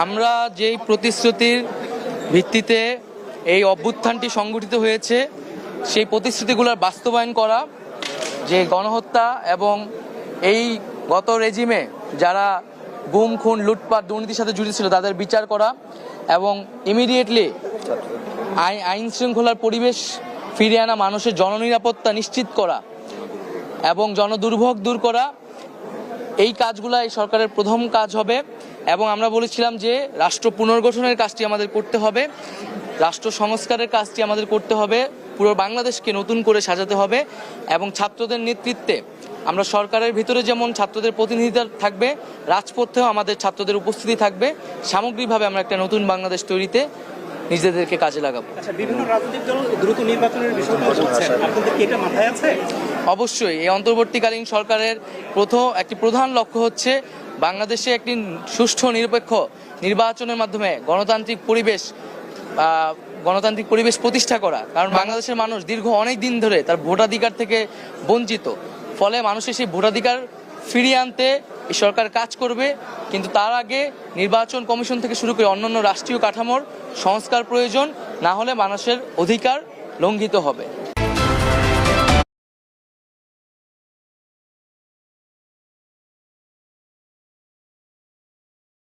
আমরা যেই প্রতিশ্রুতির ভিত্তিতে এই অভ্যুত্থানটি সংগঠিত হয়েছে সেই প্রতিশ্রুতিগুলোর বাস্তবায়ন করা, যে গণহত্যা এবং এই গত রেজিমে যারা গুম খুন লুটপাট দুর্নীতির সাথে জড়িত ছিল তাদের বিচার করা এবং ইমিডিয়েটলি আইন শৃঙ্খলার পরিবেশ ফিরিয়ে আনা, মানুষের জননিরাপত্তা নিশ্চিত করা এবং জনদুর্ভোগ দূর করা, এই কাজগুলো এই সরকারের প্রথম কাজ হবে। এবং আমরা বলেছিলাম যে রাষ্ট্র পুনর্গঠনের কাজটি আমাদের করতে হবে, রাষ্ট্র সংস্কারের কাজটি আমাদের করতে হবে, পুরো বাংলাদেশকে নতুন করে সাজাতে হবে এবং ছাত্রদের নেতৃত্বে আমরা সরকারের ভিতরে যেমন ছাত্রদের প্রতিনিধিত্ব থাকবে, রাজপথেও আমাদের ছাত্রদের উপস্থিতি থাকবে। সামগ্রিকভাবে আমরা একটা নতুন বাংলাদেশ তৈরিতে নিজেদেরকে কাজে লাগাবো। বিভিন্ন রাজনৈতিক দল দ্রুত নির্বাচনের বিষয়টা বলছে, আপনাদের কি এটা মাথায় আছে? অবশ্যই এই অন্তর্বর্তীকালীন সরকারের একটি প্রধান লক্ষ্য হচ্ছে বাংলাদেশে একটি সুষ্ঠু নিরপেক্ষ নির্বাচনের মাধ্যমে গণতান্ত্রিক পরিবেশ প্রতিষ্ঠা করা। কারণ বাংলাদেশের মানুষ দীর্ঘ অনেক দিন ধরে তার ভোটাধিকার থেকে বঞ্চিত, ফলে মানুষের সেই ভোটাধিকার ফিরিয়ে আনতে এই সরকার কাজ করবে। কিন্তু তার আগে নির্বাচন কমিশন থেকে শুরু করে অন্যান্য রাষ্ট্রীয় কাঠামোর সংস্কার প্রয়োজন, না হলে মানুষের অধিকার লঙ্ঘিত হবে।